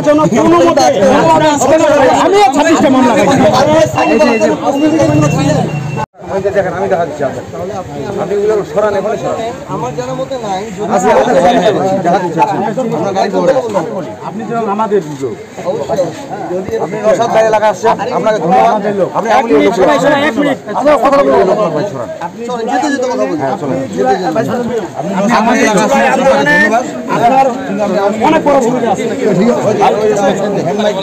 যেন কোনো মতে আমি 26টা মামলা দেখেন আমি দেখা দিচ্ছি আপনি ওগুলো সরান এখানে সরান আমার জানার মতে নাই আপনি যেন আমাদের সুযোগ আপনি নসাদ ভাই এলাকা আসছেন আপনাকে ধন্যবাদ আপনি আমলি লোক এক মিনিট আমরা কথা বলবো ভাই সরান আপনি যেতে যেতে কথা বলুন হ্যাঁ চলেন আপনি আমাদের এলাকা আসছেন ধন্যবাদ আপনার অনেক বড় ভূমিকা আছে ঠিক আছে হ্যান্ড মাইক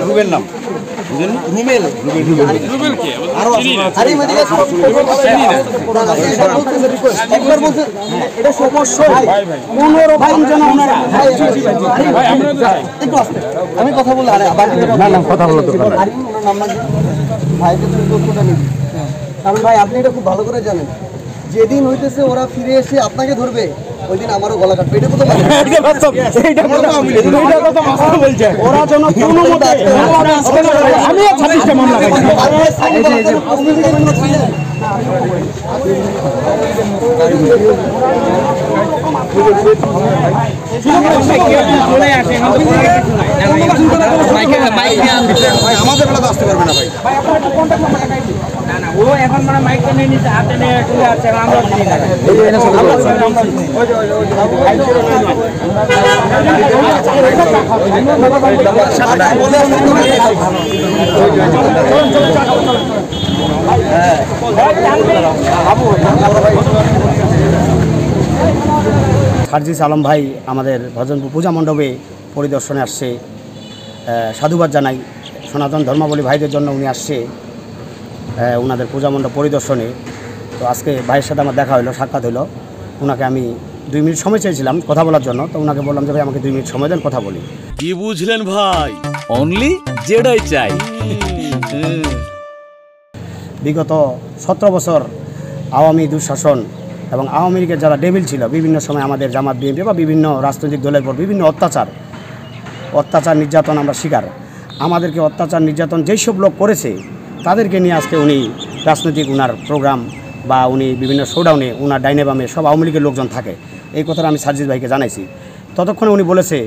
রুবেল নাম রুমেল রুবেল কি আরো আরে মদিনা একবার বলতে এটা সমস্যা ভাই 15 ভাই জানা ওনারা ভাই আমরা একটু আস্তে আমি কথা বললে আরে না না কথা বলো তো আরে ওনার নাম না ভাইকে তুমি তথ্যটা নিবি কারণ ভাই আপনি এটা খুব ভালো করে জানেন যেদিন হইতেছে ওরা ফিরে এসে আপনাকে ধরবে ওই দিন আমারও গলা কাটবে এটা কথা বলে এইটা কথা মাসা বলছে ওরা যেন কোনো মতে আমি 26টা মামলা আমাদের বেলা আসতে পারবে না ভাই না না ও এখন মানে মাইকটা নিয়ে নিতে হাতে নিয়ে চলে আসছে আমরা চিনি না সার্জিস আলম ভাই আমাদের ভজনপুর পূজা মণ্ডপে পরিদর্শনে আসছে সাধুবাদ জানাই সনাতন ধর্মাবলী ভাইদের জন্য উনি আসছে ওনাদের পূজা মণ্ডপ পরিদর্শনে তো আজকে ভাইয়ের সাথে আমার দেখা হলো সাক্ষাৎ হলো ওনাকে আমি 2 মিনিট সময় চেয়েছিলাম কথা বলার জন্য তো ওনাকে বললাম যে ভাই আমাকে 2 মিনিট সময় দেন কথা বলি কি বুঝলেন ভাই অনলি যেটাই চাই বিগত 17 বছর আওয়ামী দুঃশাসন এবং আওয়ামী লীগের যারা ডেভিল ছিল বিভিন্ন সময় আমাদের জামাত বিএনপি বা বিভিন্ন রাজনৈতিক দলের পর বিভিন্ন অত্যাচার নির্যাতন আমরা শিকার আমাদেরকে অত্যাচার নির্যাতন যেই সব লোক করেছে তাদেরকে নিয়ে আজকে উনি রাজনৈতিক উনার প্রোগ্রাম বা উনি বিভিন্ন শোডাউনে উনার ডাইনে বামে সব আওয়ামী লীগের লোকজন থাকে এই কথাটা আমি সার্জিস ভাইকে জানাইছি ততক্ষণে উনি বলেছে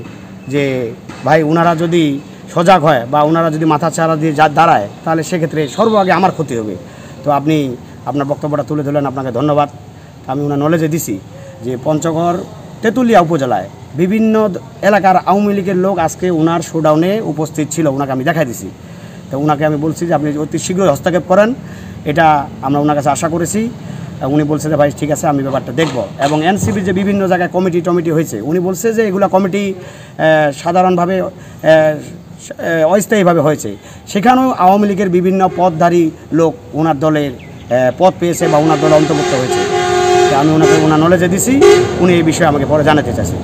যে ভাই উনারা যদি সজাগ হয় বা ওনারা যদি মাথা চারা দিয়ে দাঁড়ায় তাহলে সেক্ষেত্রে সর্বাগে আমার ক্ষতি হবে তো আপনি আপনার বক্তব্যটা তুলে ধরলেন আপনাকে ধন্যবাদ আমি ওনার নলেজে দিছি যে পঞ্চগড় তেঁতুলিয়া উপজেলায় বিভিন্ন এলাকার আওয়ামী লীগের লোক আজকে ওনার শোডাউনে উপস্থিত ছিল ওনাকে আমি দেখাই দিছি তো ওনাকে আমি বলছি যে আপনি অতি শীঘ্রই হস্তক্ষেপ করেন এটা আমরা ওনার কাছে আশা করেছি উনি বলছে যে ভাই ঠিক আছে আমি ব্যাপারটা দেখব এবং এনসিপির যে বিভিন্ন জায়গায় কমিটি হয়েছে উনি বলছে যে এগুলো কমিটি সাধারণভাবে অস্থায়ীভাবে হয়েছে সেখানেও আওয়ামী লীগের বিভিন্ন পদধারী লোক ওনার দলের পদ পেয়েছে বা ওনার দলে অন্তর্ভুক্ত হয়েছে আমি ওনাকে ওনার নলেজে দিছি উনি এই বিষয়ে আমাকে পরে জানাতে চাইছেন